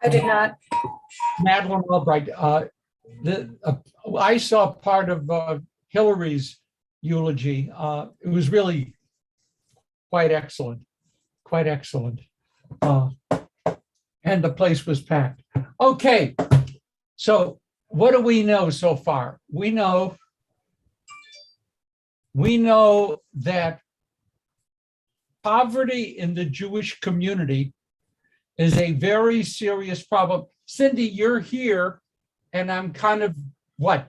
I did not. Madeleine Albright. I saw part of Hillary's eulogy. It was really quite excellent, quite excellent. And the place was packed. Okay, so what do we know so far? We know that poverty in the Jewish community is a very serious problem. Cindy, you're here, and I'm kind of,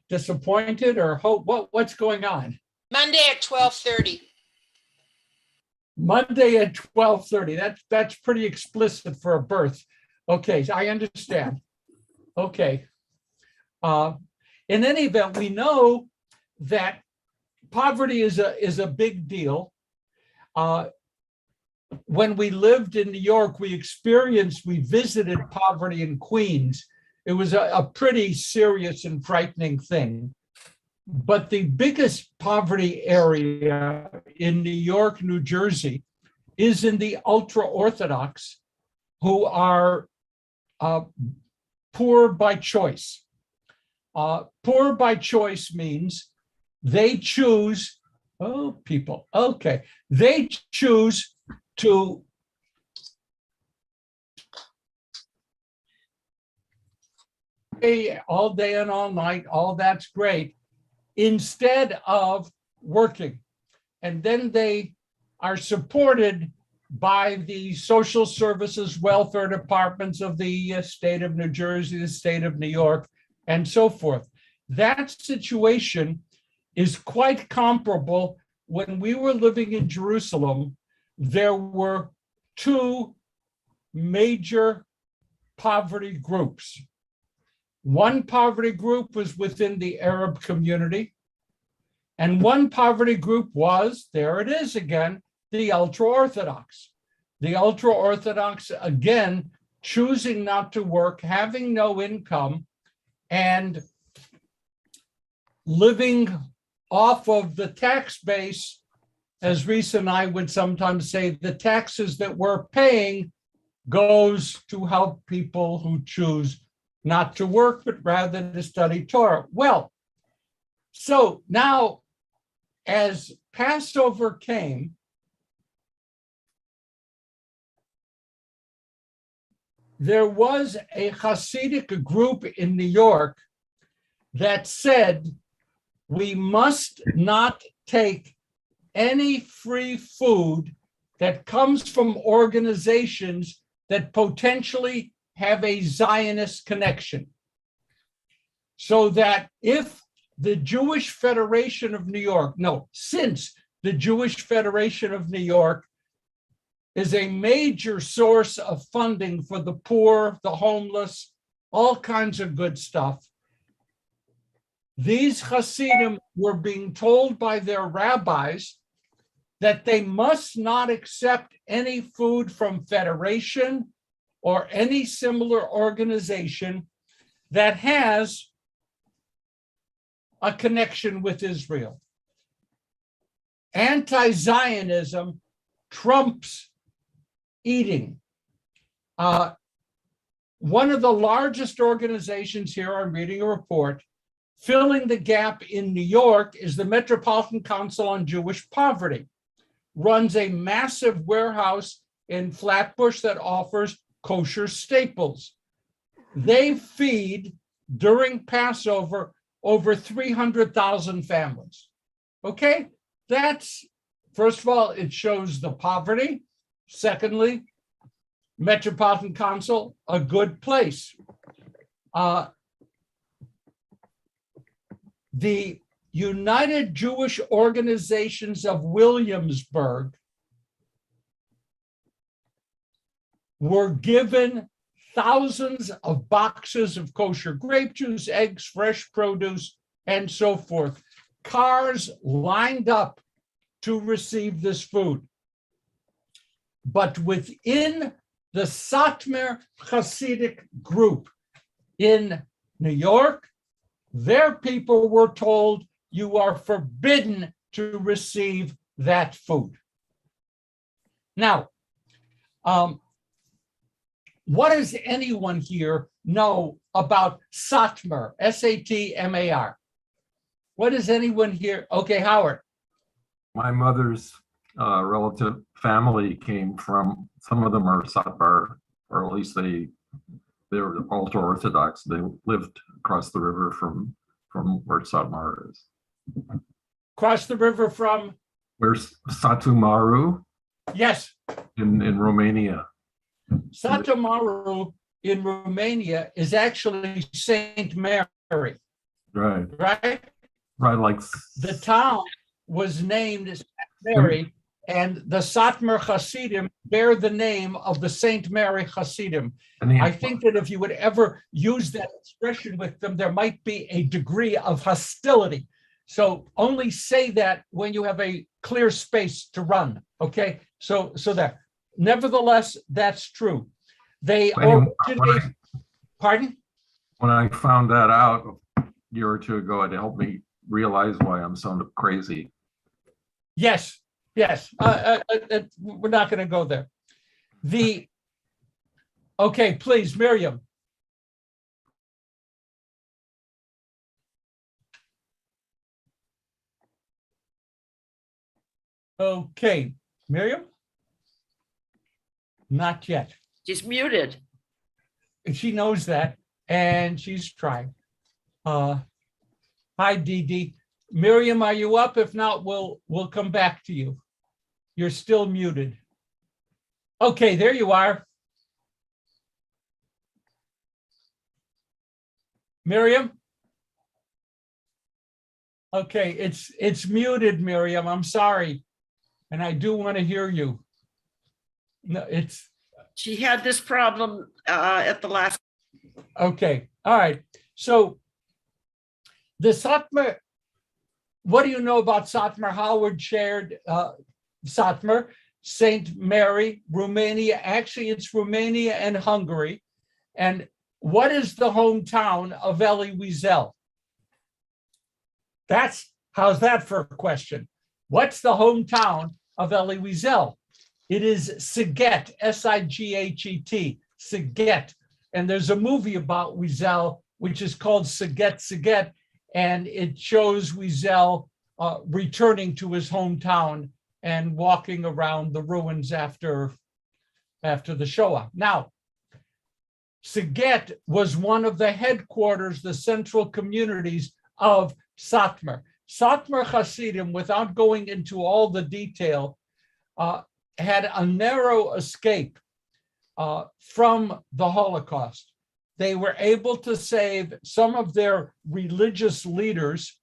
disappointed or hope? What's going on? Monday at 12:30. Monday at 12:30. That's pretty explicit for a birth. Okay, I understand. Okay. In any event, we know that poverty is a big deal. When we lived in New York, we visited poverty in Queens. It was a pretty serious and frightening thing. But the biggest poverty area in New York, New Jersey, is in the ultra-Orthodox, who are poor by choice. Poor by choice means they choose, they choose to pay all day and all night, all that's great, instead of working. And then they are supported by the social services welfare departments of the state of New Jersey, the state of New York, and so forth. That situation is quite comparable. When we were living in Jerusalem, there were two major poverty groups. One poverty group was within the Arab community, and one poverty group was, there it is again, the ultra-Orthodox. The ultra-Orthodox, again, choosing not to work, having no income, and living off of the tax base. As Risa and I would sometimes say, the taxes that we're paying goes to help people who choose not to work, but rather to study Torah. Well, so now as Passover came, there was a Hasidic group in New York that said, we must not take any free food that comes from organizations that potentially have a Zionist connection. So that if the Jewish Federation of New York, since the Jewish Federation of New York is a major source of funding for the poor, the homeless, all kinds of good stuff, these Hasidim were being told by their rabbis that they must not accept any food from Federation or any similar organization that has a connection with Israel. Anti-Zionism trumps eating. One of the largest organizations here, I'm reading a report, filling the gap in New York is the Metropolitan Council on Jewish Poverty. Runs a massive warehouse in Flatbush that offers kosher staples. They feed, during Passover, over 300,000 families. Okay, that's, first of all, it shows the poverty. Secondly, Metropolitan Council, a good place. The United Jewish Organizations of Williamsburg were given thousands of boxes of kosher grape juice, eggs, fresh produce, and so forth. Cars lined up to receive this food. But within the Satmar Hasidic group in New York, their people were told, you are forbidden to receive that food. Now, what does anyone here know about Satmar, Satmar? What does anyone here? Okay, Howard. My mother's relative family came from, some of them are Satmar, or at least they were ultra-Orthodox. They lived across the river from where Satmar is. Cross the river from? Where's Satu Mare Yes. in Romania? Satu Mare in Romania is actually Saint Mary, Right. right? Right, like The town was named Saint Mary, and the Satmar Hasidim bear the name of the Saint Mary Hasidim. I think that if you would ever use that expression with them, there might be a degree of hostility. So only say that when you have a clear space to run. Okay, so that. Nevertheless, that's true. They originate. Pardon? When I found that out a year or two ago, it helped me realize why I'm so crazy. Yes. We're not going to go there. Okay, please, Miriam. Okay, Miriam? Not yet. She's muted. She knows that, and she's trying. Hi, Dee Dee. Miriam, are you up? If not, we'll come back to you. You're still muted. Okay, there you are. Miriam? Okay, it's muted, Miriam. I'm sorry. And I do want to hear you. No, she had this problem at the last. Okay, all right. So the Satmar, what do you know about Satmar? Howard shared Satmar, Saint Mary, Romania. Actually, it's Romania and Hungary. And what is the hometown of Elie Wiesel? How's that for a question? What's the hometown of Elie Wiesel? It is Siget, Sighet, Siget. And there's a movie about Wiesel, which is called Siget, and it shows Wiesel returning to his hometown and walking around the ruins after the Shoah. Now, Siget was one of the headquarters, the central communities of Satmar. Satmar Hasidim, without going into all the detail, had a narrow escape from the Holocaust. They were able to save some of their religious leaders,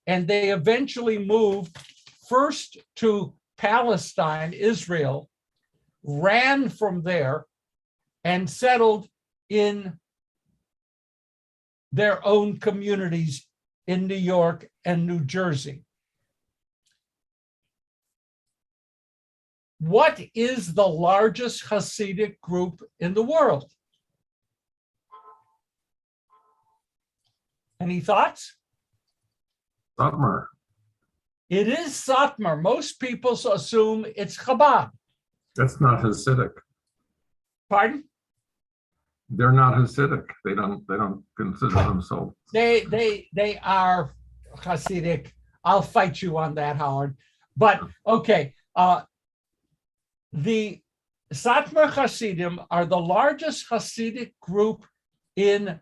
and they eventually moved first to Palestine, Israel, ran from there, and settled in their own communities in New York and New Jersey. What is the largest Hasidic group in the world? Any thoughts? Satmar. It is Satmar. Most people assume it's Chabad. That's not Hasidic. Pardon? They're not Hasidic. They don't consider themselves. They are Hasidic. I'll fight you on that, Howard. But okay, the Satmar Hasidim are the largest Hasidic group in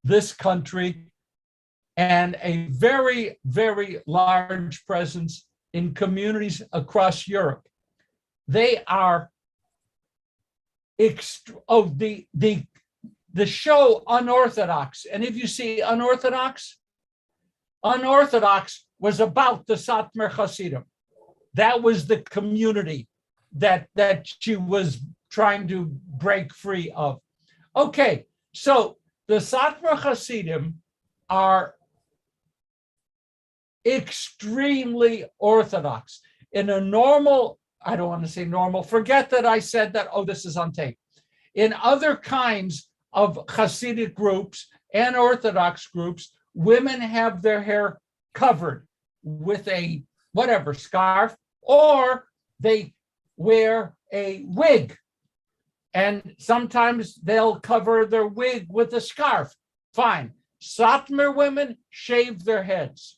this country and a very, very large presence in communities across Europe. They are the show Unorthodox. And if you see Unorthodox was about the Satmar Hasidim. That was the community that she was trying to break free of. Okay, so the Satmar Hasidim are extremely Orthodox. In a normal, I don't want to say normal, forget that I said that, this is on tape. In other kinds of Hasidic groups and Orthodox groups, women have their hair covered with a whatever scarf, or they wear a wig. And sometimes they'll cover their wig with a scarf. Fine. Satmar women shave their heads.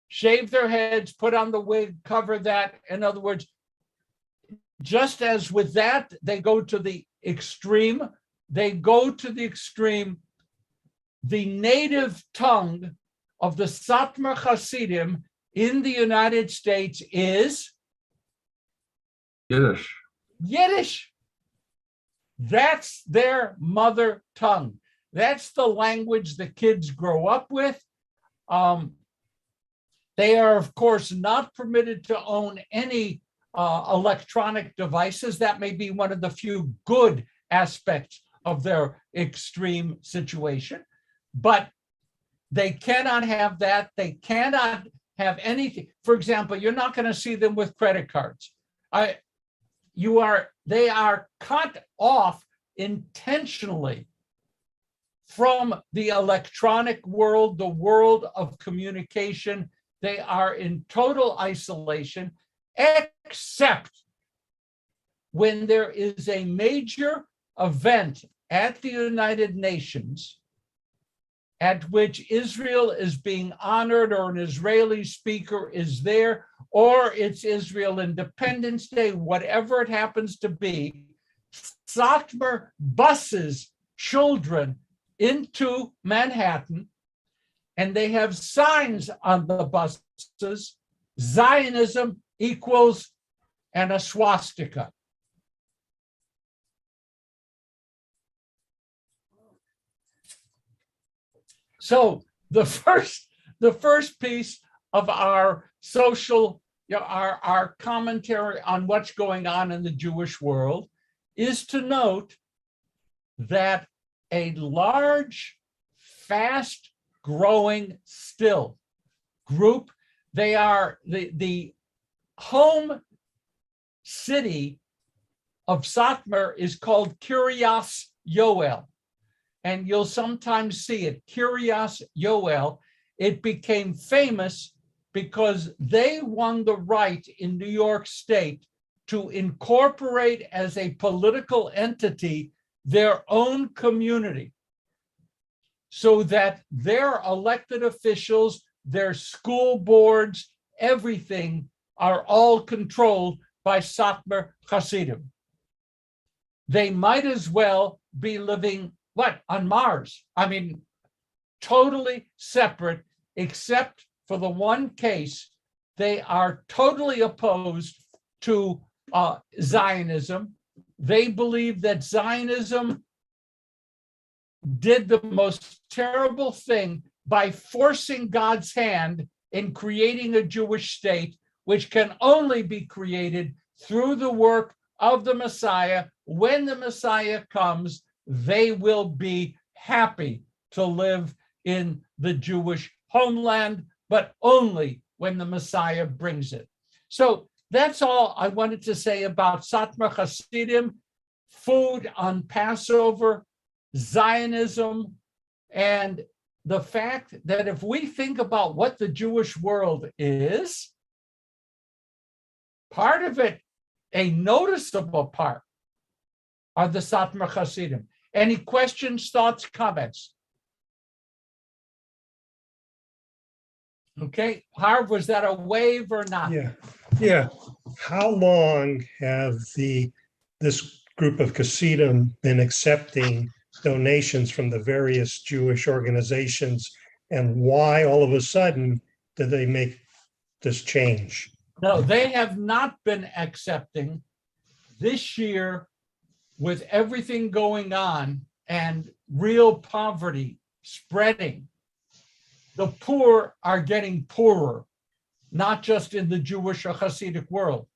Shave their heads, put on the wig, cover that. In other words, just as with that, they go to the extreme. They go to the extreme. The native tongue of the Satmar Hasidim in the United States is Yiddish. Yiddish. That's their mother tongue. That's the language the kids grow up with. They are, of course, not permitted to own any electronic devices. That may be one of the few good aspects of their extreme situation, but they cannot have that. They cannot have anything. For example, you're not going to see them with credit cards. They are cut off intentionally from the electronic world, the world of communication. They are in total isolation, except when there is a major event at the United Nations at which Israel is being honored, or an Israeli speaker is there, or it's Israel Independence Day, whatever it happens to be. Satmar buses children into Manhattan, and they have signs on the buses, Zionism equals, and a swastika. So the first piece of our social, our commentary on what's going on in the Jewish world is to note that a large, fast-growing still group, they are the home city of Satmar is called Kiryas Yoel. And you'll sometimes see it, Kiryas Yoel. It became famous because they won the right in New York State to incorporate as a political entity their own community, so that their elected officials, their school boards, everything are all controlled by Satmar Hasidim. They might as well be living, on Mars? I mean, totally separate, except for the one case, they are totally opposed to Zionism. They believe that Zionism did the most terrible thing by forcing God's hand in creating a Jewish state, which can only be created through the work of the Messiah. When the Messiah comes, they will be happy to live in the Jewish homeland, but only when the Messiah brings it. So that's all I wanted to say about Satmar Hasidim, food on Passover, Zionism, and the fact that if we think about what the Jewish world is, part of it, a noticeable part, are the Satmar Hasidim. Any questions, thoughts, comments? Okay, Harv, was that a wave or not? Yeah. How long have this group of Hasidim been accepting donations from the various Jewish organizations, and why all of a sudden did they make this change? No, they have not been accepting. This year, with everything going on and real poverty spreading, the poor are getting poorer, not just in the Jewish or Hasidic world.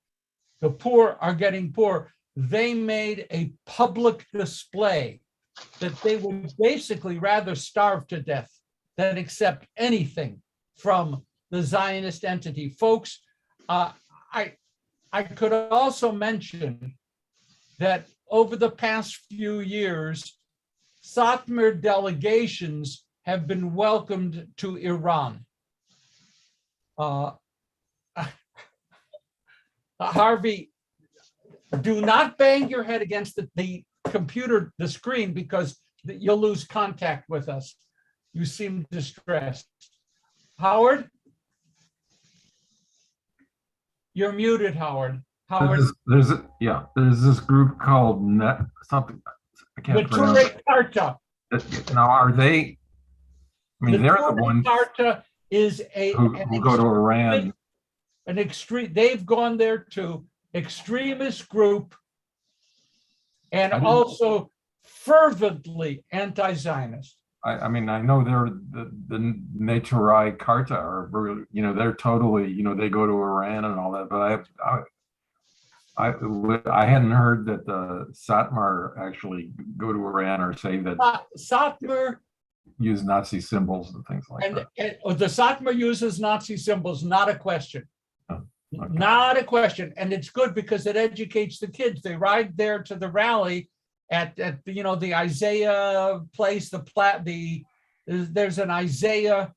The poor are getting poorer. They made a public display that they would basically rather starve to death than accept anything from the Zionist entity. Folks, I could also mention that over the past few years, Satmar delegations have been welcomed to Iran. Harvey, Do not bang your head against the computer, the screen, because you'll lose contact with us. You seem distressed. Howard? You're muted, Howard. Howard. There's this group called Net something. I can't pronounce it. Carta. Now, are they? I mean, they're the ones Carta is who go to Iran. An extreme. They've gone there too. Extremist group, and also fervently anti-Zionist. I mean, I know they're the Naturai Karta, or they're totally, they go to Iran and all that. But I hadn't heard that the Satmar actually go to Iran or say that Satmar use Nazi symbols and things like that. And the Satmar uses Nazi symbols, not a question. Okay. Not a question. And it's good because it educates the kids. They ride there to the rally at the Isaiah place, there's an Isaiah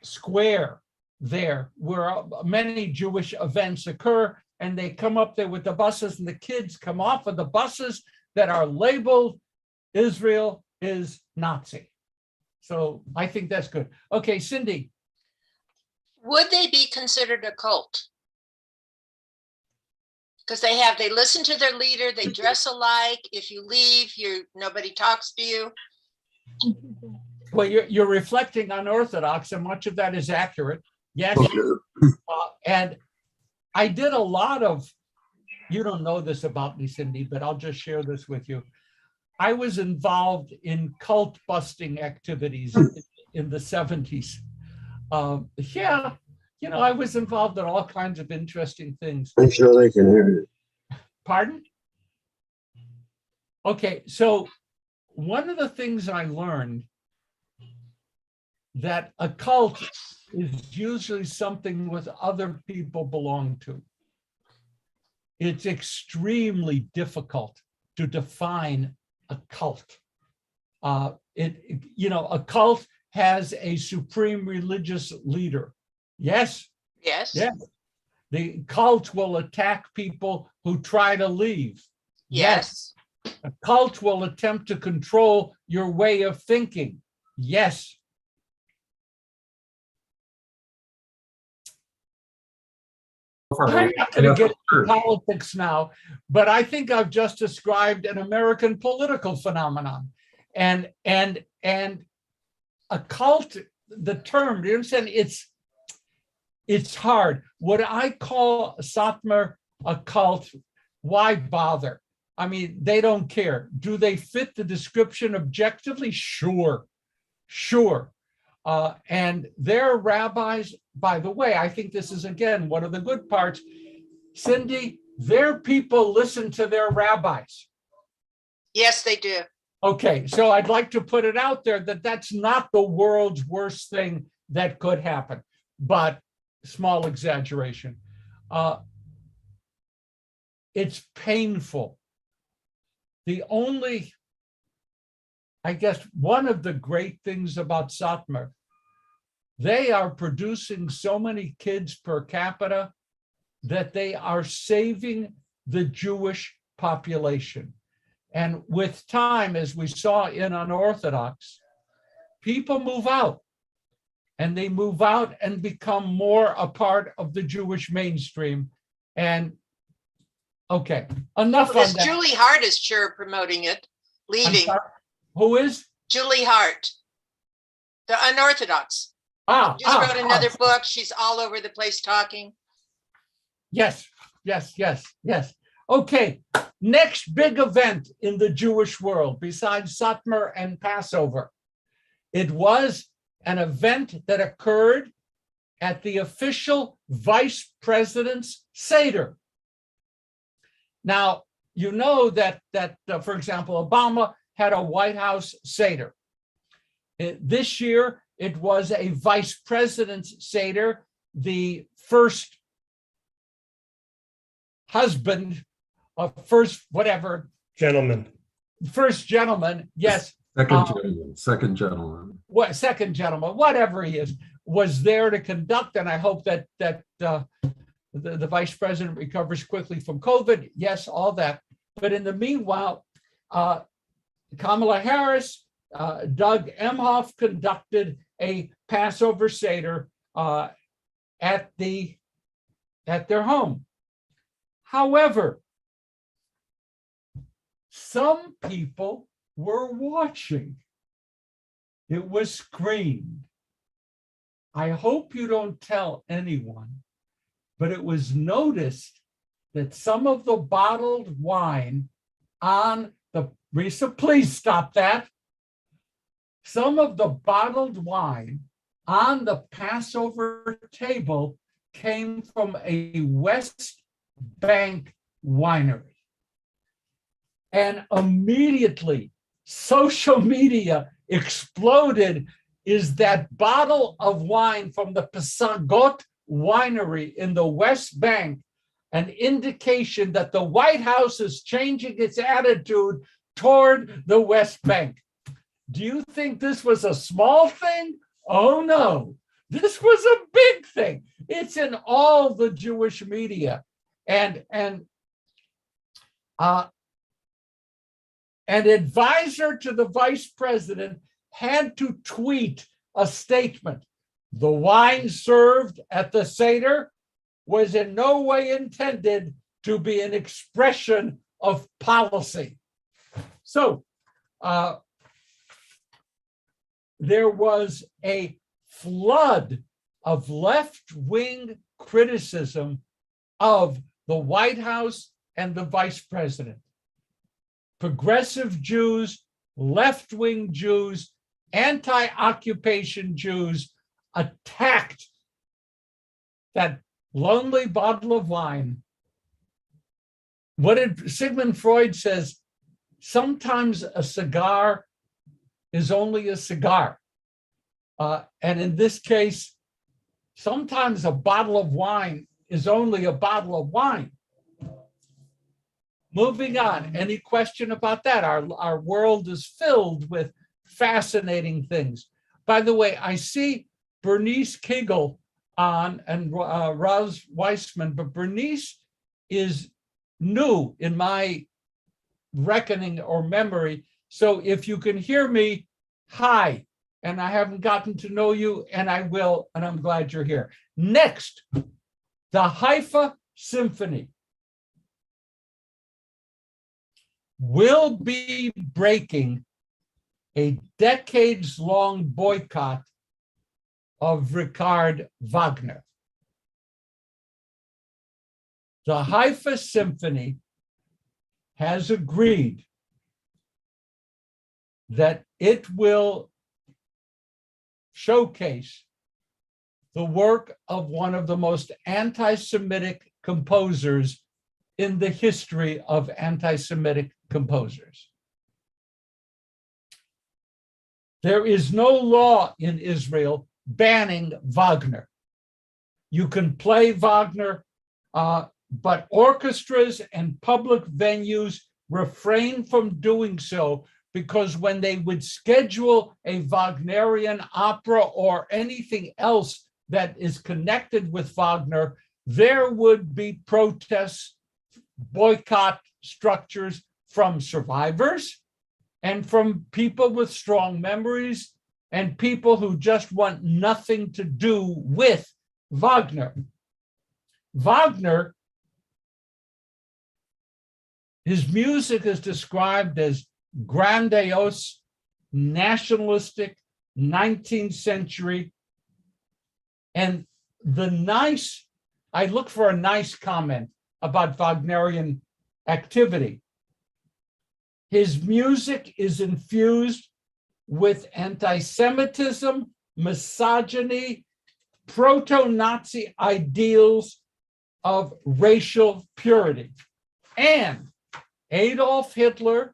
square there where many Jewish events occur, and they come up there with the buses, and the kids come off of the buses that are labeled Israel is Nazi. So I think that's good. Okay, Cindy. Would they be considered a cult? Because they listen to their leader, they dress alike. If you leave, nobody talks to you. Well, you're reflecting on Orthodox, and much of that is accurate. Yes. And I did a lot of, you don't know this about me, Cindy, but I'll just share this with you. I was involved in cult busting activities in the 70s. I was involved in all kinds of interesting things. I'm sure they can hear you. Pardon? Okay, so one of the things I learned that a cult is usually something with other people belong to. It's extremely difficult to define a cult. A cult has a supreme religious leader. Yes. Yes. Yes. The cult will attack people who try to leave. Yes. A cult will attempt to control your way of thinking. Yes. I'm not going to get into politics now, but I think I've just described an American political phenomenon. And a cult, the term, do you understand? It's hard. Would I call Satmar a cult? Why bother? I mean, they don't care. Do they fit the description objectively? Sure. And their rabbis, by the way, I think this is, again, one of the good parts. Cindy, their people listen to their rabbis. Yes, they do. Okay, so I'd like to put it out there that that's not the world's worst thing that could happen, but small exaggeration. It's painful. I guess one of the great things about Satmar, they are producing so many kids per capita that they are saving the Jewish population. And with time, as we saw in Unorthodox, people move out, and they move out and become more a part of the Jewish mainstream. And okay, enough on that. Julie Hart is sure promoting it, leaving. Who is? Julie Hart, the Unorthodox. Just wrote another book. She's all over the place talking. Yes. Okay, next big event in the Jewish world besides Satmar and Passover. It was an event that occurred at the official vice president's Seder. Now, you know that for example, Obama had a White House Seder. This year, it was a vice president's Seder. The first husband of first gentleman, yes. Second gentleman, Whatever he is, was there to conduct, and I hope that the vice president recovers quickly from COVID. Yes, all that. But in the meanwhile, Kamala Harris, Doug Emhoff conducted a Passover Seder at their home. However, some people were watching. It was screened. I hope you don't tell anyone, but it was noticed that some of the bottled wine on the, Risa, please stop that. Some of the bottled wine on the Passover table came from a West Bank winery. And immediately, social media exploded. Is that bottle of wine from the Pasagot winery in the West Bank an indication that the White House is changing its attitude toward the West Bank? Do you think this was a small thing? Oh no, this was a big thing. It's in all the Jewish media. And an advisor to the vice president had to tweet a statement. The wine served at the Seder was in no way intended to be an expression of policy. So there was a flood of left-wing criticism of the White House and the vice president. Progressive Jews, left-wing Jews, anti-occupation Jews attacked that lonely bottle of wine. What did Sigmund Freud says? Sometimes a cigar is only a cigar. And in this case, sometimes a bottle of wine is only a bottle of wine. Moving on, any question about that? Our world is filled with fascinating things. By the way, I see Bernice Kegel on and Roz Weissman, but Bernice is new in my reckoning or memory. So if you can hear me, hi, and I haven't gotten to know you, and I will, and I'm glad you're here. Next, the Haifa Symphony will be breaking a decades-long boycott of Richard Wagner. The Haifa Symphony has agreed that it will showcase the work of one of the most anti-Semitic composers in the history of anti-Semitic composers. There is no law in Israel banning Wagner. You can play Wagner, but orchestras and public venues refrain from doing so, because when they would schedule a Wagnerian opera or anything else that is connected with Wagner, there would be protests, boycott structures from survivors and from people with strong memories and people who just want nothing to do with Wagner. Wagner, his music is described as grandiose, nationalistic, 19th century. And I look for a nice comment about Wagnerian activity. His music is infused with anti-Semitism, misogyny, proto-Nazi ideals of racial purity. And Adolf Hitler's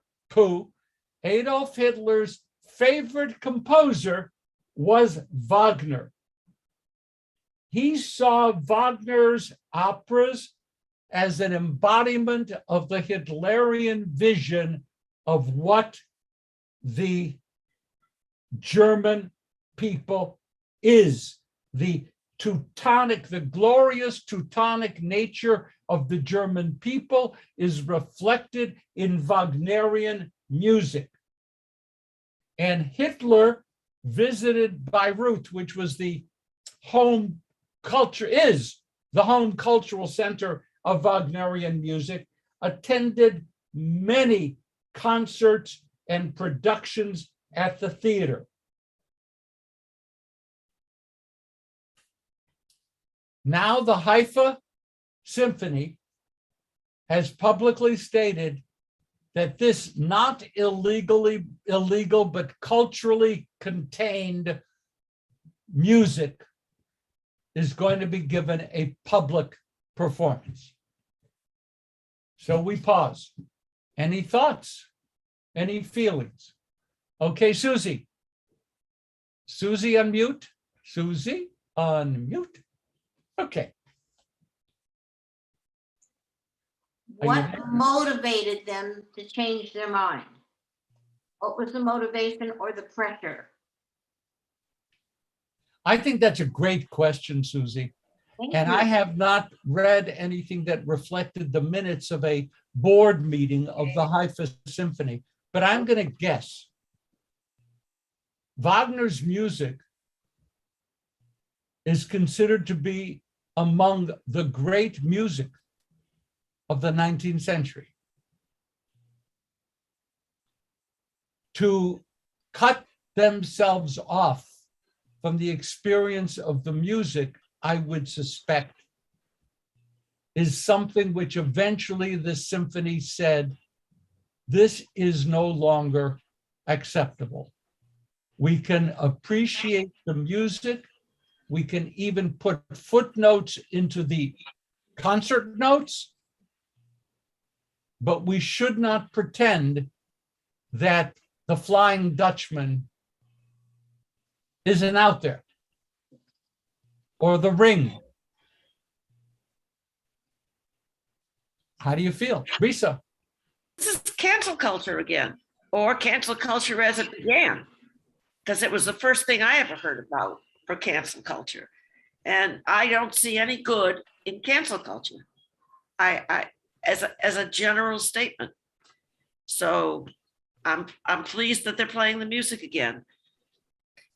favorite composer was Wagner. He saw Wagner's operas as an embodiment of the Hitlerian vision of what the German people is, the Teutonic, the glorious Teutonic nature of the German people is reflected in Wagnerian music. And Hitler visited Beirut, which was the home culture, is the home cultural center of Wagnerian music, attended many concerts and productions at the theater. Now the Haifa Symphony has publicly stated that this not illegal, but culturally contained music is going to be given a public performance. So we pause. Any thoughts? Any feelings? Okay, Susie. Susie, unmute. Susie, unmute. Okay. What motivated them to change their mind? What was the motivation or the pressure? I think that's a great question, Susie. Thank And you. I have not read anything that reflected the minutes of a board meeting of the Haifa Symphony, but I'm going to guess. Wagner's music is considered to be among the great music of the 19th century. To cut themselves off from the experience of the music, I would suspect, is something which eventually the symphony said, this is no longer acceptable. We can appreciate the music. We can even put footnotes into the concert notes, but we should not pretend that the Flying Dutchman isn't out there, or The Ring. How do you feel, Risa? This is cancel culture again, or cancel culture as it began, because it was the first thing I ever heard about for cancel culture. And I don't see any good in cancel culture. As a general statement. So I'm pleased that they're playing the music again.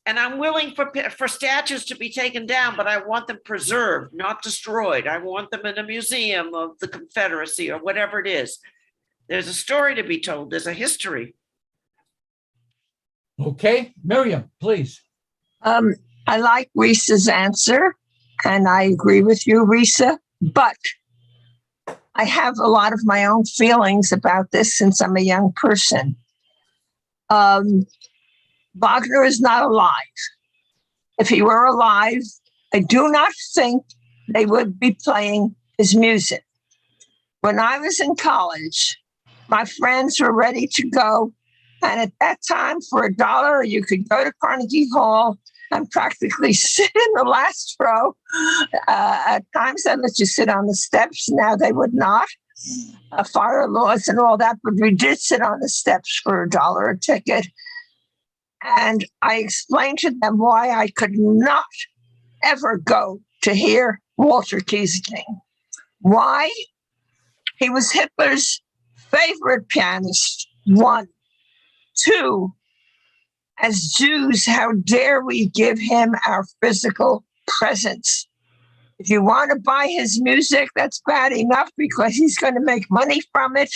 And I'm willing for statues to be taken down, but I want them preserved, not destroyed. I want them in a museum of the Confederacy or whatever it is. There's a story to be told. There's a history. Okay, Miriam, please. I like Risa's answer, and I agree with you, Risa, but I have a lot of my own feelings about this since I'm a young person. Wagner is not alive. If he were alive, I do not think they would be playing his music. When I was in college, my friends were ready to go. And at that time, for $1, you could go to Carnegie Hall and practically sit in the last row. At times, they let you sit on the steps. Now they would not. Fire laws and all that, but we did sit on the steps for $1 a ticket. And I explained to them why I could not ever go to hear Walter Kiesling. Why? He was Hitler's favorite pianist, 1. 2, as Jews, how dare we give him our physical presence? If you want to buy his music, that's bad enough because he's going to make money from it.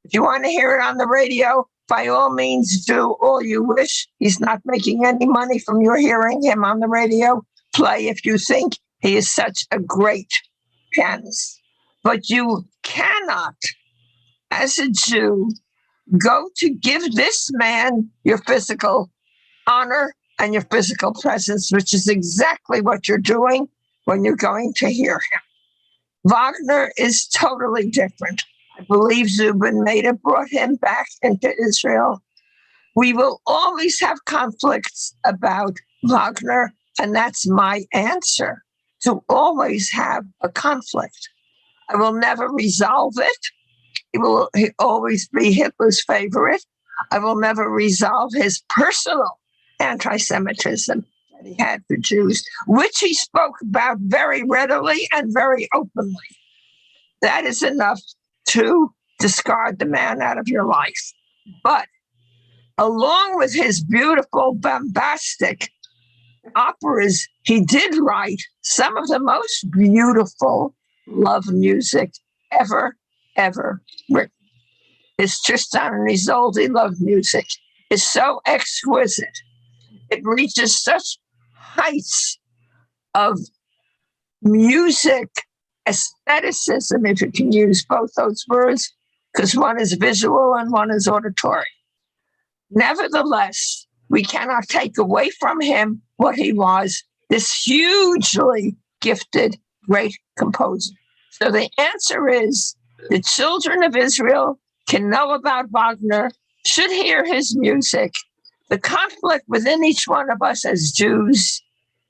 If you want to hear it on the radio, by all means, do all you wish. He's not making any money from your hearing him on the radio. Play if you think he is such a great pianist. But you cannot, as a Jew, go to give this man your physical honor and your physical presence, which is exactly what you're doing when you're going to hear him. Wagner is totally different. I believe Zubin Mehta brought him back into Israel. We will always have conflicts about Wagner, and that's my answer, to always have a conflict. I will never resolve it. He will always be Hitler's favorite. I will never resolve his personal anti-Semitism. that he had for Jews, which he spoke about very readily and very openly. That is enough to discard the man out of your life. But along with his beautiful, bombastic operas, he did write some of the most beautiful love music ever written. His Tristan and Isolde love music is so exquisite. It reaches such heights of music aestheticism, if you can use both those words, because one is visual and one is auditory. Nevertheless, we cannot take away from him what he was, this hugely gifted, great composer. So the answer is the children of Israel can know about Wagner, should hear his music. The conflict within each one of us as Jews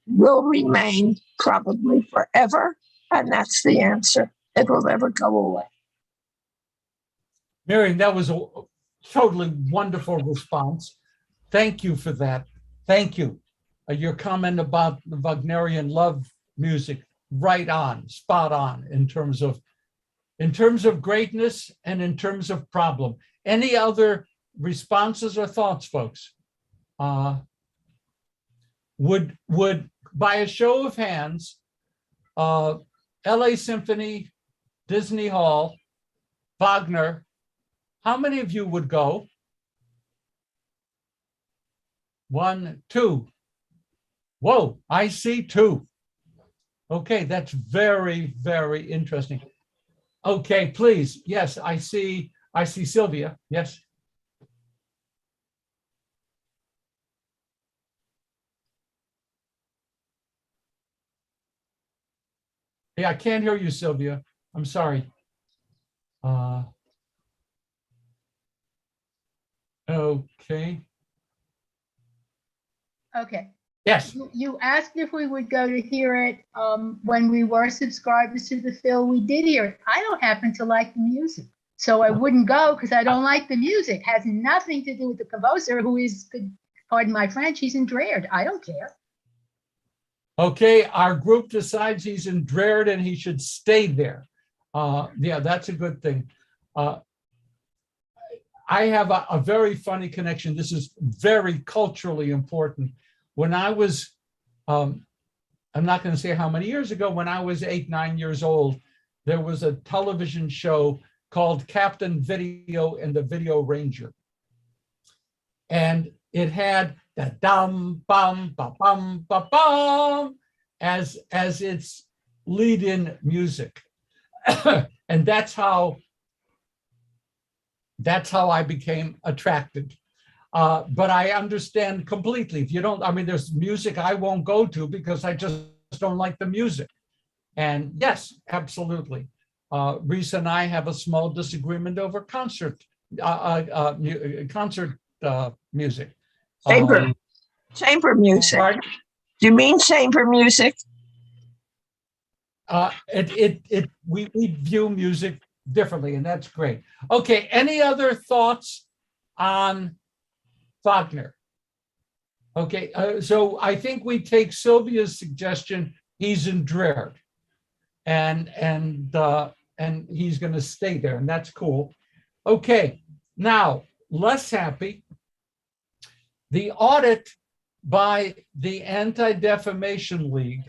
will remain probably forever, and that's the answer. It will never go away. Miriam, that was a totally wonderful response. Thank you for that. Thank you. Your comment about the Wagnerian love music, right on, spot on in terms of greatness and in terms of problem. Any other responses or thoughts, folks? Would by a show of hands, LA Symphony, Disney Hall, Wagner, how many of you would go? 1, 2. Whoa, I see 2. Okay, that's very, very interesting. Okay, please. Yes, I see Sylvia. Yes. Yeah, I can't hear you, Sylvia. I'm sorry. Okay. Okay. Yes. You asked if we would go to hear it when we were subscribers to the Phil. We did hear it. I don't happen to like the music, so I wouldn't go because I don't like the music. Has nothing to do with the composer, who is, pardon my French, he's in Dreard. I don't care. Okay, our group decides he's in Dreard and he should stay there. Yeah, that's a good thing. I have a very funny connection. This is very culturally important. When I was, I'm not going to say how many years ago, when I was 8, 9 years old, there was a television show called Captain Video and the Video Ranger. And it had the dum bum ba bum ba bum as its lead-in music. And that's how I became attracted. But I understand completely. If you don't, I mean, there's music I won't go to because I just don't like the music. And yes, absolutely. Reese and I have a small disagreement over concert music. Chamber music. Pardon? Do you mean chamber music? We view music differently, and that's great. Okay, any other thoughts on Wagner? Okay, so I think we take Sylvia's suggestion. He's in Dreard, and he's going to stay there, and that's cool. Okay, now less happy. The audit by the Anti-Defamation League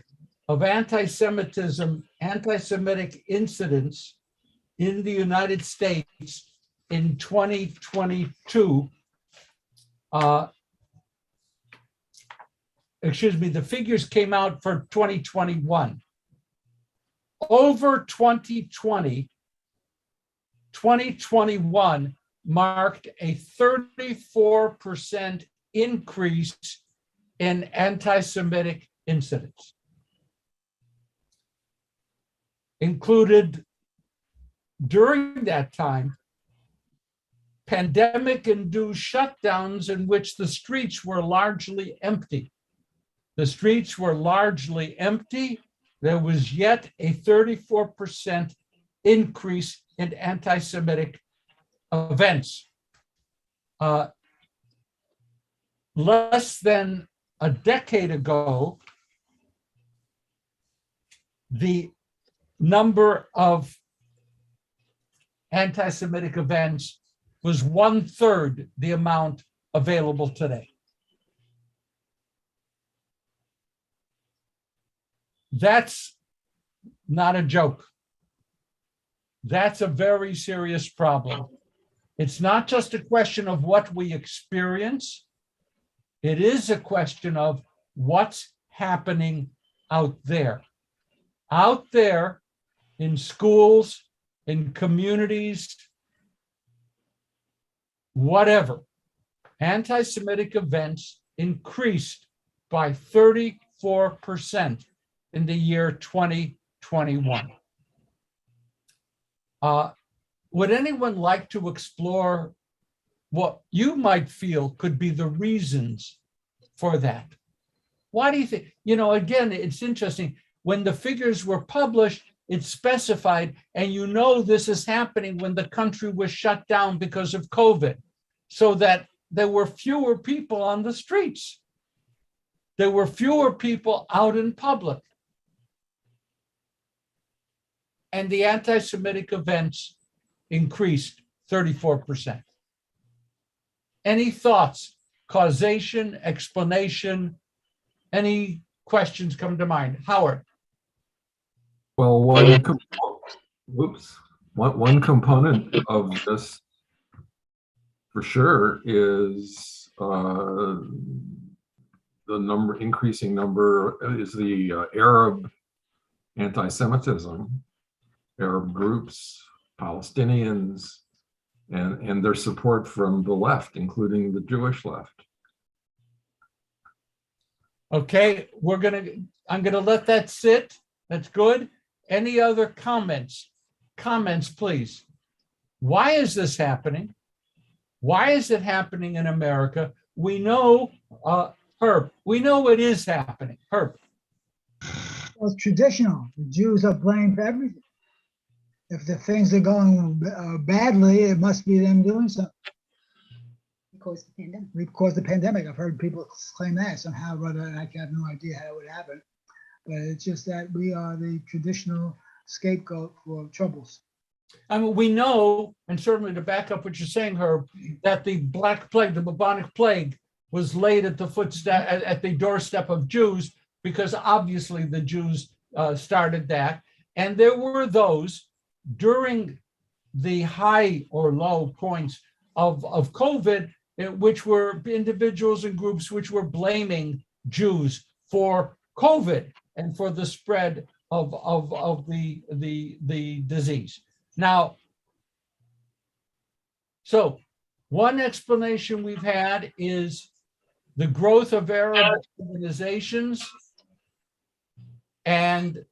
of anti-Semitism, anti-Semitic incidents in the United States in 2022, the figures came out for 2021. Over 2020, 2021 marked a 34% increase in anti-Semitic incidents. Included during that time, pandemic-induced shutdowns in which the streets were largely empty. The streets were largely empty. There was yet a 34% increase in anti-Semitic events. Less than a decade ago, the number of anti-Semitic events was 1/3 the amount available today. That's not a joke. That's a very serious problem. It's not just a question of what we experience. It is a question of what's happening out there. Out there in schools, in communities, whatever. Anti-Semitic events increased by 34% in the year 2021. Would anyone like to explore what you might feel could be the reasons for that? Why do you think? Again, it's interesting. When the figures were published, it's specified, and this is happening when the country was shut down because of COVID, so that there were fewer people on the streets. There were fewer people out in public. And the anti-Semitic events increased 34%. Any thoughts, causation, explanation, any questions come to mind? Howard. Well, one component of this for sure is the increasing number is the Arab anti-Semitism, Arab groups, Palestinians, and their support from the left, including the Jewish left. Okay, I'm gonna let that sit. That's good. Any other comments? Comments, please. Why is this happening? Why is it happening in America? We know, Herb, we know it is happening. Herb. Well, it's traditional. The Jews are blamed for everything. If the things are going badly, it must be them doing something. Because the pandemic. We caused the pandemic. I've heard people claim that somehow or other, and I have no idea how it would happen. But it's just that we are the traditional scapegoat for troubles. I mean, we know, and certainly to back up what you're saying, Herb, that the Black Plague, the bubonic plague, was laid at the doorstep of Jews, because obviously the Jews started that. And there were those during the high or low points of COVID, which were individuals and groups which were blaming Jews for COVID and for the spread of the disease. Now, so one explanation we've had is the growth of Arab organizations, and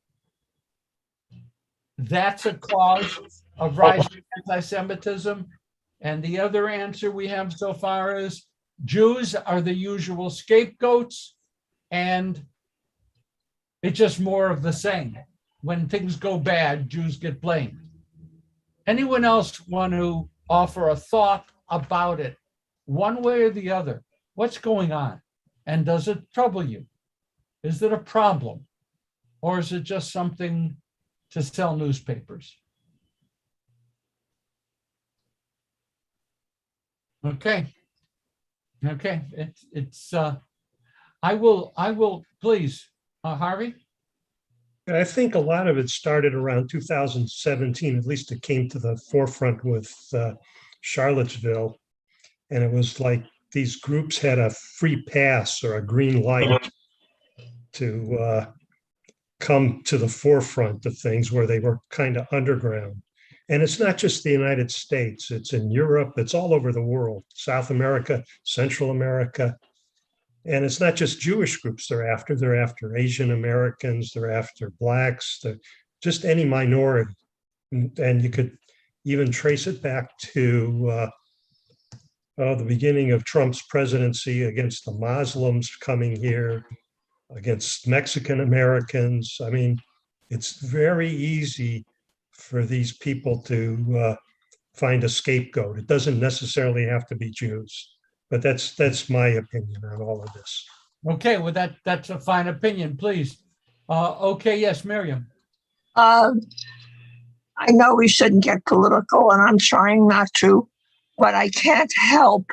that's a cause of rising anti-Semitism. And the other answer we have so far is Jews are the usual scapegoats, and it's just more of the same. When things go bad, Jews get blamed. Anyone else want to offer a thought about it, one way or the other? What's going on? And does it trouble you? Is it a problem? Or is it just something to sell newspapers? Okay. I will please, Harvey. I think a lot of it started around 2017, at least it came to the forefront with Charlottesville. And it was like these groups had a free pass or a green light to come to the forefront of things where they were kind of underground. And it's not just the United States, it's in Europe, it's all over the world, South America, Central America. And it's not just Jewish groups they're after Asian Americans, they're after Blacks, just any minority. And you could even trace it back to the beginning of Trump's presidency against the Muslims coming here, against Mexican Americans. I mean, it's very easy for these people to find a scapegoat. It doesn't necessarily have to be Jews, but that's my opinion on all of this. Okay, well, that's a fine opinion, please. Okay, yes, Miriam. I know we shouldn't get political, and I'm trying not to, but I can't help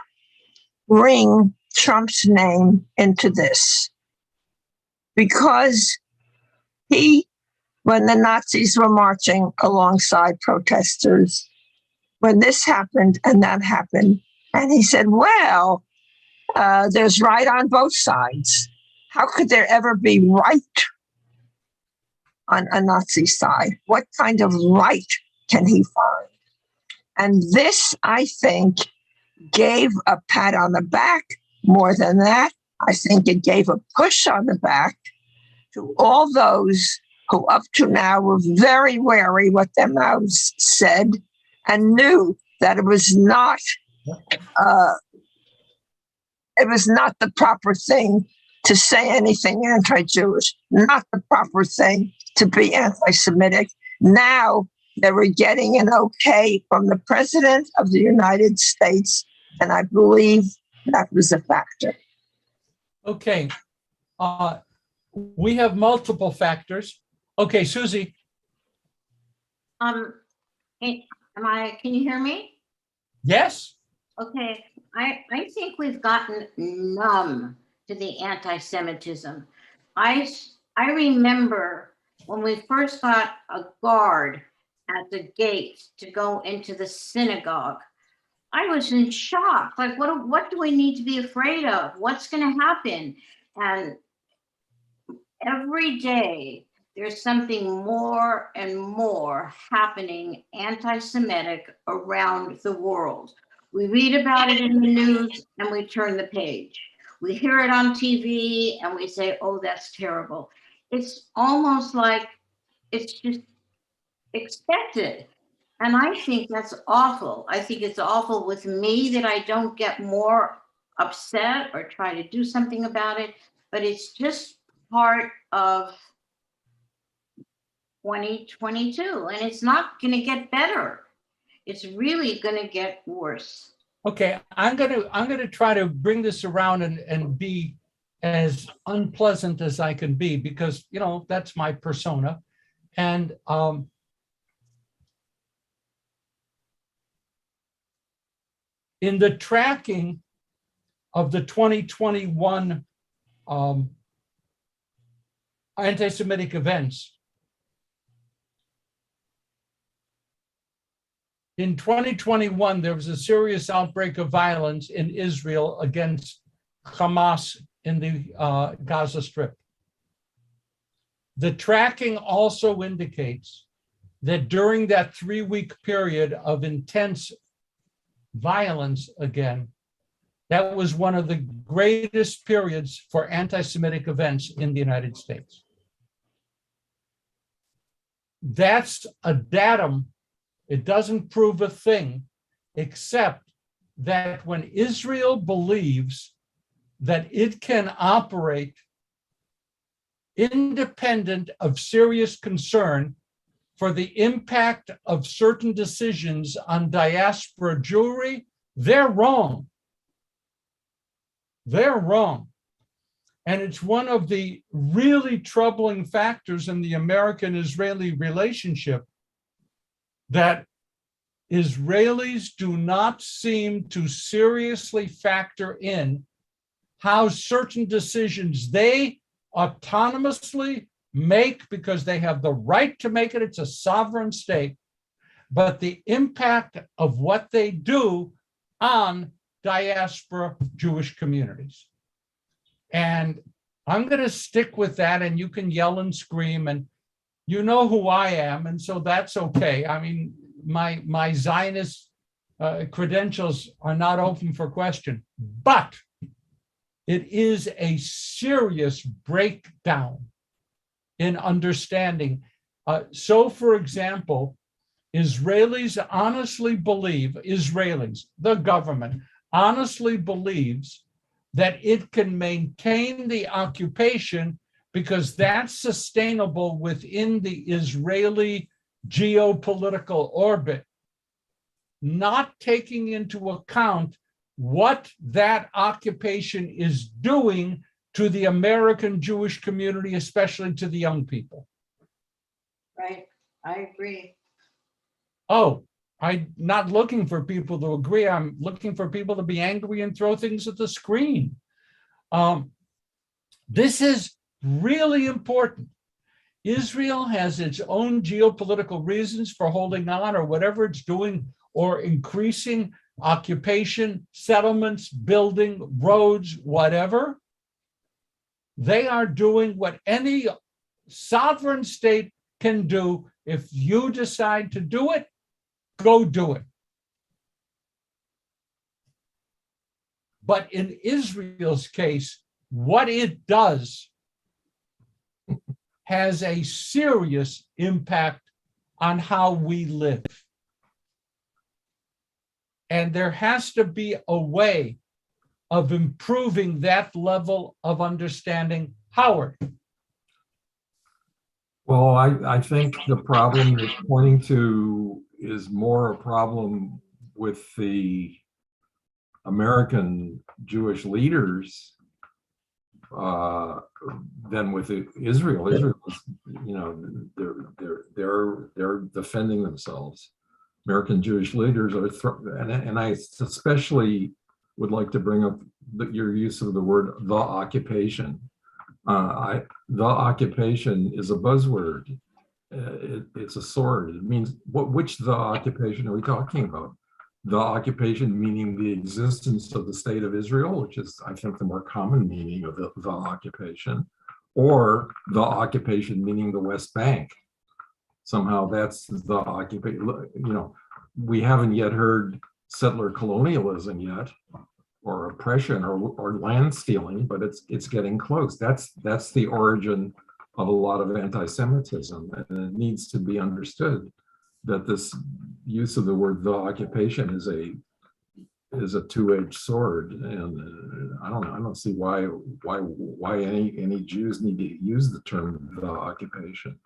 bring Trump's name into this because when the Nazis were marching alongside protesters, when this happened and that happened, and he said, well, there's right on both sides. How could there ever be right on a Nazi side? What kind of right can he find? And this, I think, gave a pat on the back. More than that, I think it gave a push on the back to all those who up to now were very wary what their mouths said and knew that it was not the proper thing to say anything anti-Jewish, not the proper thing to be anti-Semitic. Now they were getting an okay from the President of the United States, and I believe that was a factor. Okay. We have multiple factors. Okay, Susie. Can you hear me? Yes. Okay, I think we've gotten numb to the anti-Semitism. I remember when we first got a guard at the gate to go into the synagogue, I was in shock. Like, what do we need to be afraid of? What's going to happen? And every day there's something more and more happening anti-Semitic around the world. We read about it in the news and we turn the page. We hear it on TV and we say, oh, that's terrible. It's almost like it's just expected. And I think that's awful. I think it's awful with me that I don't get more upset or try to do something about it, but it's just part of 2022, and it's not going to get better. It's really going to get worse. Okay, I'm gonna try to bring this around and be as unpleasant as I can be, because that's my persona. And in the tracking of the 2021 anti-Semitic events, in 2021, there was a serious outbreak of violence in Israel against Hamas in the Gaza Strip. The tracking also indicates that during that 3-week period of intense violence again, that was one of the greatest periods for anti-Semitic events in the United States. That's a datum. It doesn't prove a thing, except that when Israel believes that it can operate independent of serious concern for the impact of certain decisions on diaspora Jewry, they're wrong. They're wrong. And it's one of the really troubling factors in the American-Israeli relationship that Israelis do not seem to seriously factor in how certain decisions they autonomously make, because they have the right to make it, it's a sovereign state, but the impact of what they do on diaspora Jewish communities. And I'm going to stick with that, and you can yell and scream, and you know who I am, and so that's okay. I mean, my Zionist credentials are not open for question, but it is a serious breakdown in understanding. So, for example, Israelis, the government, honestly believes that it can maintain the occupation because that's sustainable within the Israeli geopolitical orbit, not taking into account what that occupation is doing to the American Jewish community, especially to the young people. Right, I agree. Oh, I'm not looking for people to agree. I'm looking for people to be angry and throw things at the screen. This is really important. Israel has its own geopolitical reasons for holding on or whatever it's doing, or increasing occupation, settlements, building roads, whatever. They are doing what any sovereign state can do. If you decide to do it, go do it. But in Israel's case, what it does has a serious impact on how we live. And there has to be a way of improving that level of understanding. Howard. Well, I think the problem you're pointing to is more a problem with the American Jewish leaders than with Israel. Israel is, you know, they're defending themselves. American Jewish leaders are, and I especially would like to bring up your use of the word "the occupation." The occupation is a buzzword. It's a sword. It means which the occupation are we talking about? The occupation meaning the existence of the state of Israel, which is, I think, the more common meaning of the occupation, or the occupation meaning the West Bank. Somehow that's the occupation. You know, we haven't yet heard settler colonialism yet, or oppression, or land stealing, but it's getting close. That's the origin of a lot of anti-Semitism, and it needs to be understood that this use of the word "the occupation" is a two-edged sword, and I don't see why any Jews need to use the term "the occupation."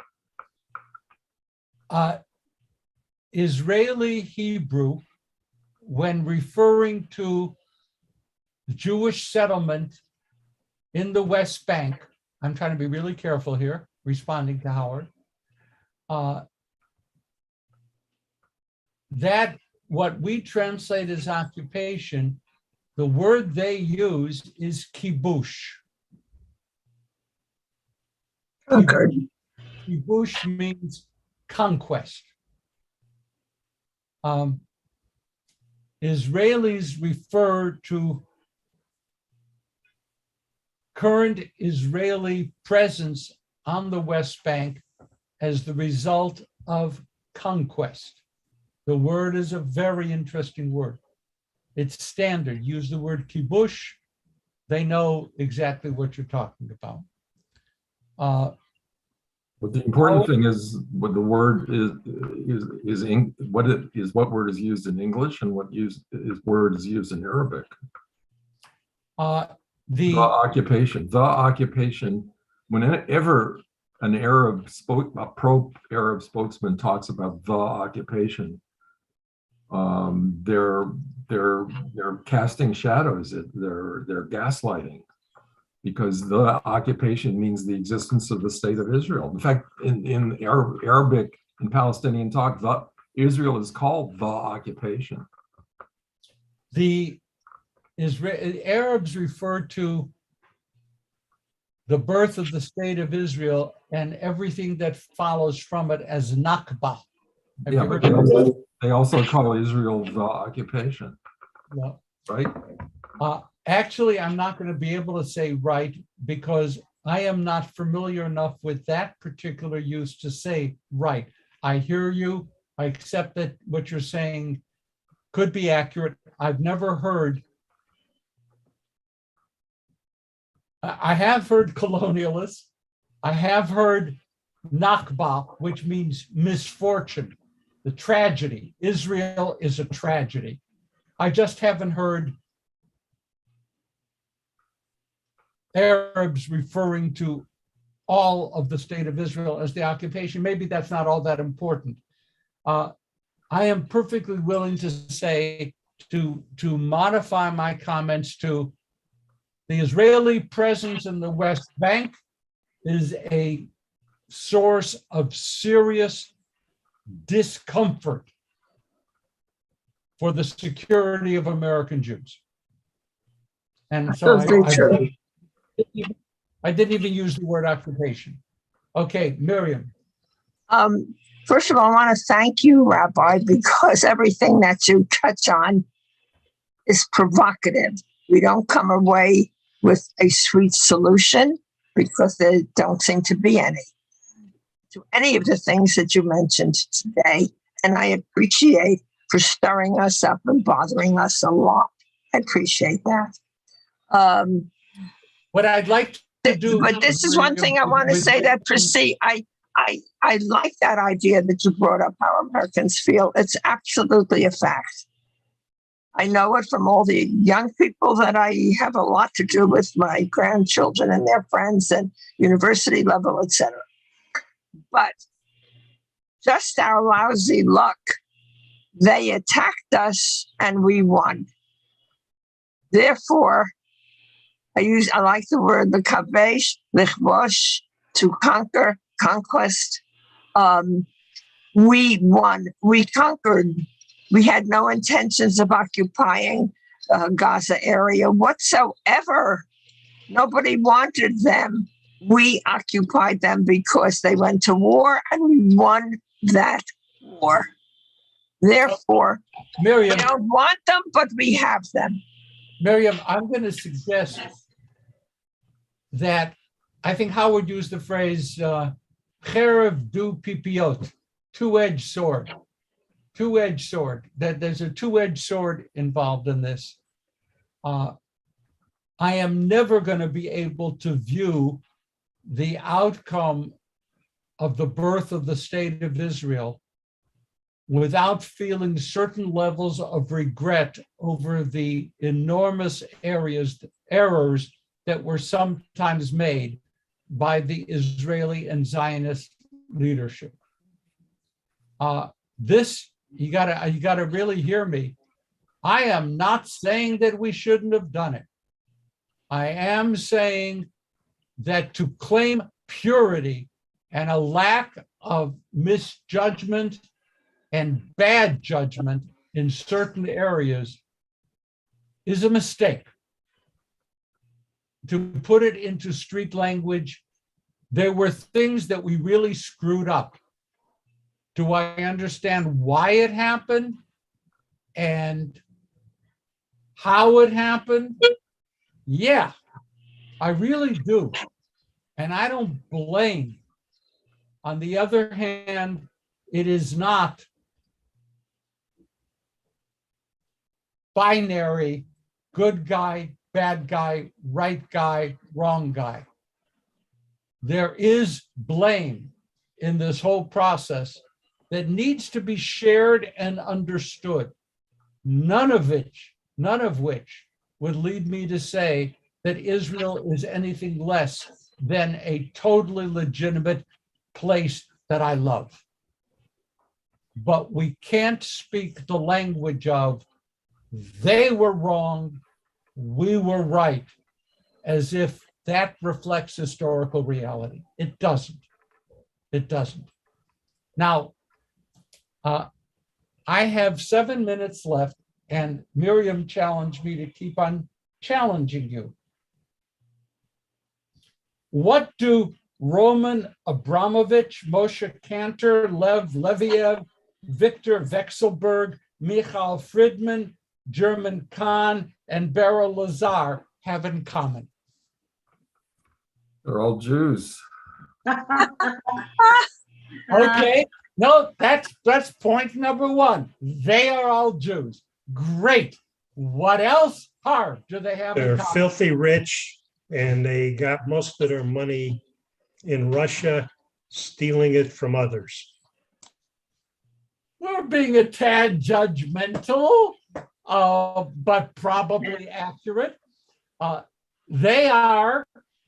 Israeli Hebrew, when referring to Jewish settlement in the West Bank, I'm trying to be really careful here, responding to Howard, that what we translate as occupation, the word they use is kibush. Okay. Kibush means conquest. Israelis refer to current Israeli presence on the West Bank as the result of conquest. The word is a very interesting word. It's standard. Use the word kibush. They know exactly what you're talking about. But the important thing is what the word what word is used in English and what word is used in Arabic. The occupation. Whenever an a pro-Arab spokesman talks about the occupation, they're casting shadows. They're gaslighting, because the occupation means the existence of the state of Israel. In fact, in Arabic and Palestinian talk, Israel is called the occupation. The Arabs refer to the birth of the state of Israel and everything that follows from it as Nakba. Yeah, but they also call Israel the occupation. Yeah. Right? Actually, I'm not going to be able to say right, because I am not familiar enough with that particular use to say right. I hear you. I accept that what you're saying could be accurate. I've never heard. I have heard colonialists. I have heard Nakba, which means misfortune, the tragedy. Israel is a tragedy. I just haven't heard Arabs referring to all of the state of Israel as the occupation. Maybe that's not all that important. I am perfectly willing to say, to modify my comments to The Israeli presence in the West Bank is a source of serious discomfort for the security of American Jews. And so I didn't even use the word occupation. Okay, Miriam. First of all, I want to thank you, Rabbi, because everything that you touch on is provocative. We don't come away with a sweet solution because there don't seem to be any to any of the things that you mentioned today. And I appreciate for stirring us up and bothering us a lot. I appreciate that. What I'd like to do, but this is one thing I want to say that I like that idea that you brought up, how Americans feel. It's absolutely a fact. I know it from all the young people that I have a lot to do with, my grandchildren and their friends and university level, etc. But just our lousy luck, they attacked us and we won. Therefore, I like the word the kavesh, lichvosh, to conquer, conquest. We won. We conquered. We had no intentions of occupying Gaza area whatsoever. Nobody wanted them. We occupied them because they went to war and we won that war. Therefore, Miriam, we don't want them, but we have them. Miriam, I'm going to suggest that I think Howard used the phrase cherev du pipiot, two-edged sword. Two-edged sword, that there's a two-edged sword involved in this. I am never going to be able to view the outcome of the birth of the state of Israel without feeling certain levels of regret over the enormous errors that were sometimes made by the Israeli and Zionist leadership. You gotta really hear me. I am not saying that we shouldn't have done it. I am saying that to claim purity and a lack of misjudgment and bad judgment in certain areas is a mistake. To put it into street language, there were things that we really screwed up. Do I understand why it happened and how it happened? Yeah, I really do. And I don't blame. On the other hand, it is not binary, good guy, bad guy, right guy, wrong guy. There is blame in this whole process that needs to be shared and understood. None of which would lead me to say that Israel is anything less than a totally legitimate place that I love. But we can't speak the language of they were wrong, we were right, as if that reflects historical reality. It doesn't. It doesn't. Now, I have 7 minutes left, and Miriam challenged me to keep on challenging you. What do Roman Abramovich, Moshe Kantor, Lev Leviev, Victor Vekselberg, Michael Friedman, German Kahn, and Beryl Lazar have in common? They're all Jews. Okay, no, that's point number one. They are all Jews. Great. What else, Harv, do they have in They're common? filthy rich, and they got most of their money in Russia, stealing it from others. We're being a tad judgmental, but probably accurate.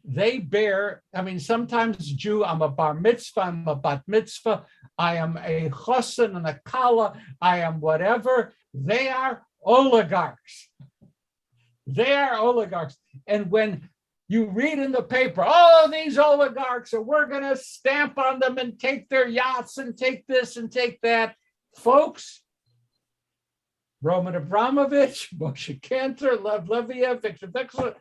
They bear, I mean, sometimes Jew, I'm a bar mitzvah, I'm a bat mitzvah, I am a chosin and a kala, I am whatever. They are oligarchs. They are oligarchs. And when you read in the paper, oh, these oligarchs, and we're going to stamp on them and take their yachts and take this and take that. Folks, Roman Abramovich, Moshe Cantor, Lev Leviev, Victor Vexler,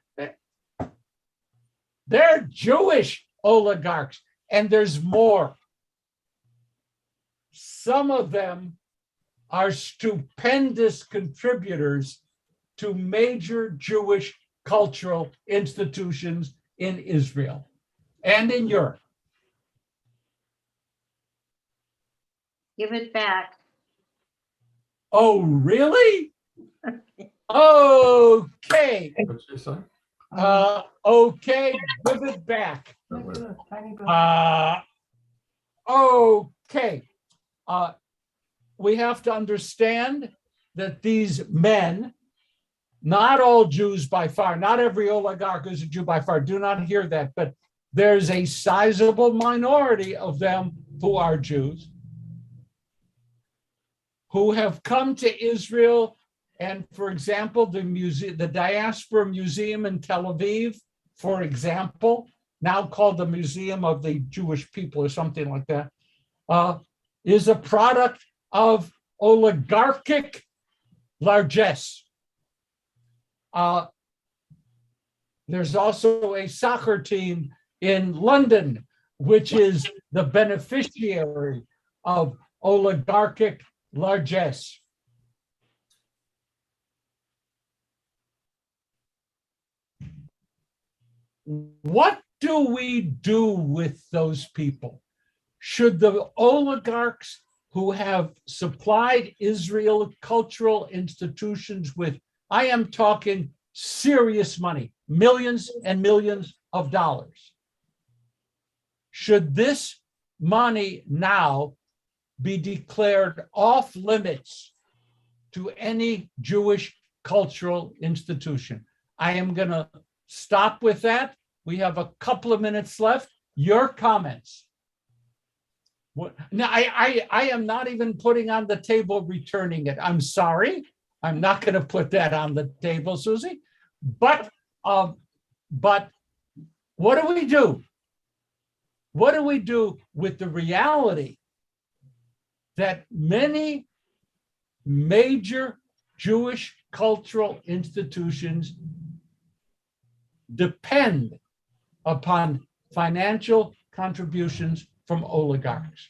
they're Jewish oligarchs, and there's more. Some of them are stupendous contributors to major Jewish cultural institutions in Israel and in Europe. Give it back. Oh, really? Okay. What'd you say? Okay, give it back. Okay. We have to understand that these men, not all Jews by far, not every oligarch is a Jew by far, do not hear that, but there's a sizable minority of them who are Jews, who have come to Israel. And for example, the Diaspora Museum in Tel Aviv, for example, now called the Museum of the Jewish People or something like that, is a product of oligarchic largesse. There's also a soccer team in London, which is the beneficiary of oligarchic largesse. What do we do with those people? Should the oligarchs who have supplied Israel cultural institutions with, I am talking serious money, millions and millions of dollars, should this money now be declared off limits to any Jewish cultural institution? I am going to stop with that. We have a couple of minutes left. Your comments. Now, I am not even putting on the table returning it. I'm sorry. I'm not going to put that on the table, Susie. But what do we do? What do we do with the reality that many major Jewish cultural institutions depend upon financial contributions from oligarchs?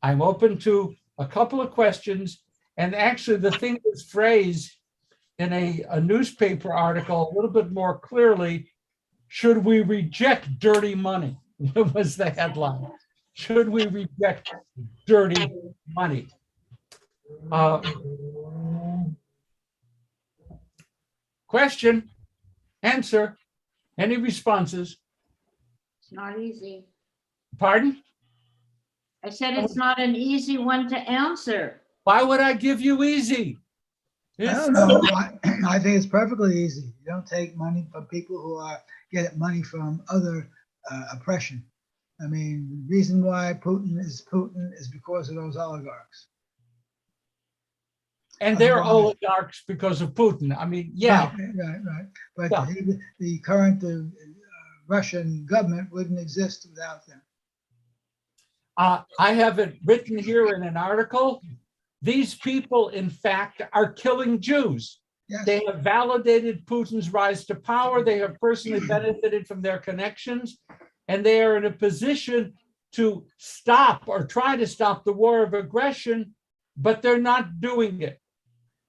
I'm open to a couple of questions. And actually, the thing was phrased in a newspaper article a little bit more clearly. Should we reject dirty money? What was the headline? Should we reject dirty money? Question, answer, any responses? It's not easy. Pardon? I said it's not an easy one to answer. Why would I give you easy? I don't know. I think it's perfectly easy. You don't take money from people who are get money from other oppression. I mean, the reason why Putin is because of those oligarchs. And they're oligarchs because of Putin. I mean, yeah. Right. But Yeah. the current Russian government wouldn't exist without them. I have it written here in an article. These people, in fact, are killing Jews. Yes. They have validated Putin's rise to power. They have personally benefited from their connections, and they are in a position to stop or try to stop the war of aggression, but they're not doing it.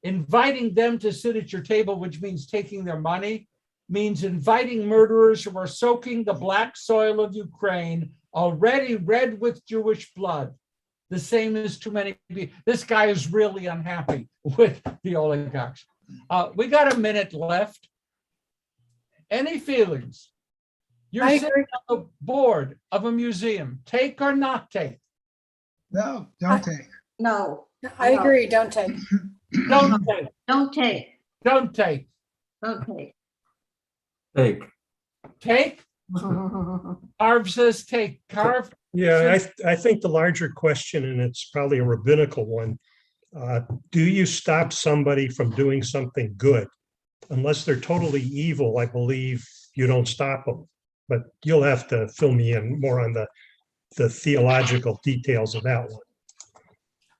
Inviting them to sit at your table, which means taking their money, means inviting murderers who are soaking the black soil of Ukraine, already red with Jewish blood. The same as too many people. This guy is really unhappy with the oligarchs. We got a minute left. Any feelings? You're sitting on the board of a museum. Take or not take? No, don't take. No. I agree, don't take. Don't take. Don't take. Don't take. Don't take. Take. Take? Carv says take. Carv? Yeah, I think the larger question, and it's probably a rabbinical one, do you stop somebody from doing something good? unless they're totally evil, I believe you don't stop them. But you'll have to fill me in more on the theological details of that one.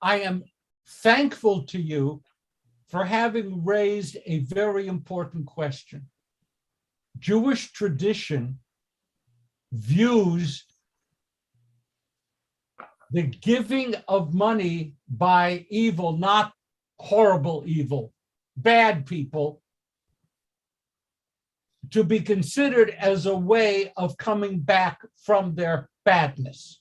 I am thankful to you for having raised a very important question. Jewish tradition views the giving of money by evil, not horrible evil, bad people, to be considered as a way of coming back from their badness.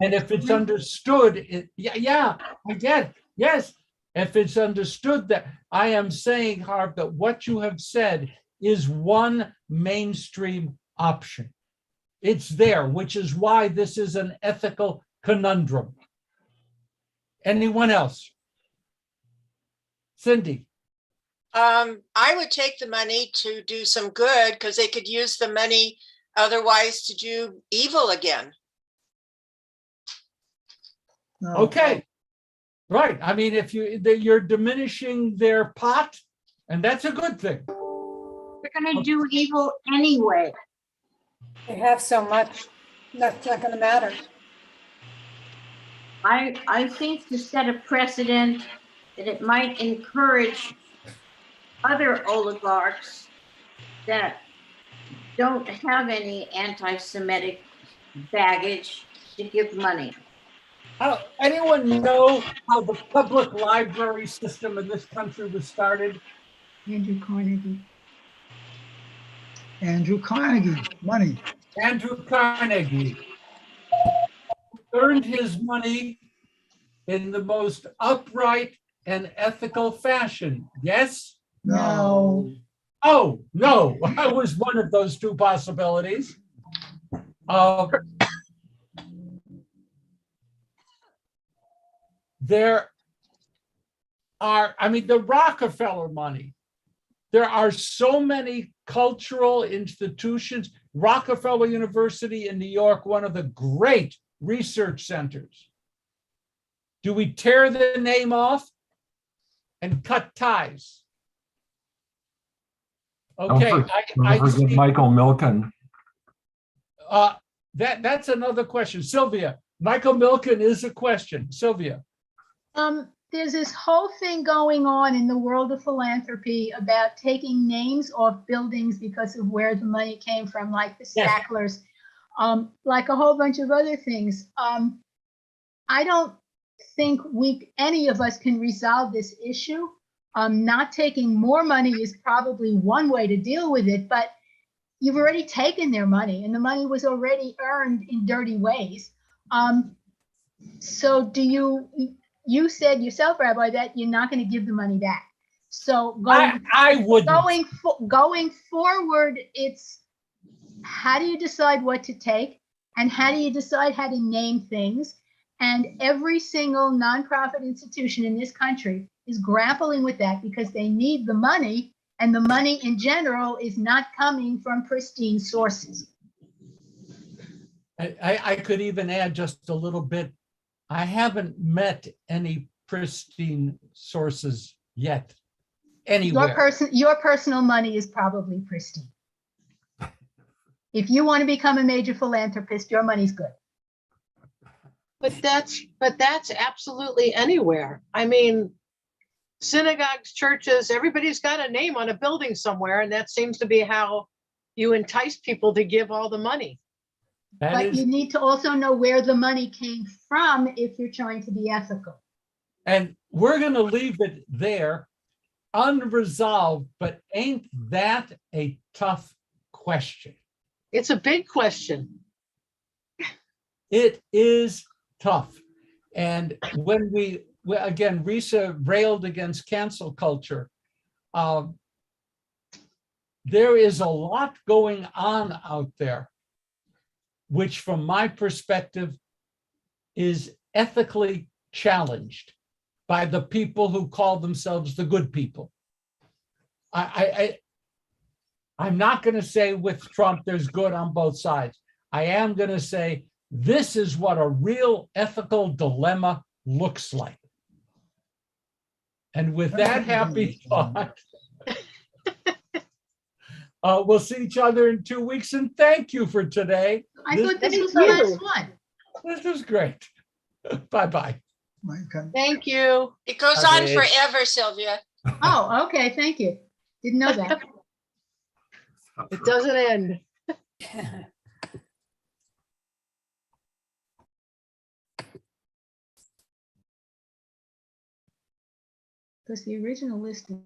And if it's understood, I get it. Yes, if it's understood that I am saying, Harv, that what you have said is one mainstream option. It's there, which is why this is an ethical conundrum. Anyone else? Cindy. I would take the money to do some good because they could use the money otherwise to do evil again. No. Okay. Right. I mean, if you're diminishing their pot, and that's a good thing. They're going to do evil anyway. They have so much, that's not going to matter. I think to set a precedent that it might encourage other oligarchs that don't have any anti-Semitic baggage to give money. Anyone know how the public library system in this country was started? Andrew Carnegie. Andrew Carnegie, money. Andrew Carnegie earned his money in the most upright and ethical fashion. Yes? No. Oh, no. I was one of those two possibilities. There are, I mean, the Rockefeller money. There are so many cultural institutions. Rockefeller University in New York, one of the great research centers. Do we tear the name off and cut ties? Okay, Don't forget Michael Milken. That's another question. Sylvia, Michael Milken is a question. Sylvia. There's this whole thing going on in the world of philanthropy about taking names off buildings because of where the money came from, like the Stacklers, like a whole bunch of other things. I don't think any of us can resolve this issue. Not taking more money is probably one way to deal with it, but you've already taken their money and the money was already earned in dirty ways. So you said yourself, Rabbi, that you're not going to give the money back. So going forward, it's how do you decide what to take and how do you decide how to name things? And every single nonprofit institution in this country is grappling with that because they need the money, and the money in general is not coming from pristine sources. I could even add just a little bit. I haven't met any pristine sources yet anywhere. Your personal money is probably pristine. If you want to become a major philanthropist, your money's good. But that's absolutely anywhere. I mean, synagogues, churches, everybody's got a name on a building somewhere, and that seems to be how you entice people to give all the money. But you need to also know where the money came from if you're trying to be ethical. And we're going to leave it there, unresolved, but ain't that a tough question? It's a big question. It is tough. And when again, Risa railed against cancel culture, there is a lot going on out there, which from my perspective is ethically challenged by the people who call themselves the good people. I'm not going to say with Trump there's good on both sides. I am going to say this is what a real ethical dilemma looks like. And with that happy thought, We'll see each other in 2 weeks, and thank you for today. I This- thought this Thank was the you. last one. This was great. Bye-bye. Thank you. It goes on Okay. forever, Sylvia. Oh, okay, thank you. Didn't know that. It doesn't end. Because the original listing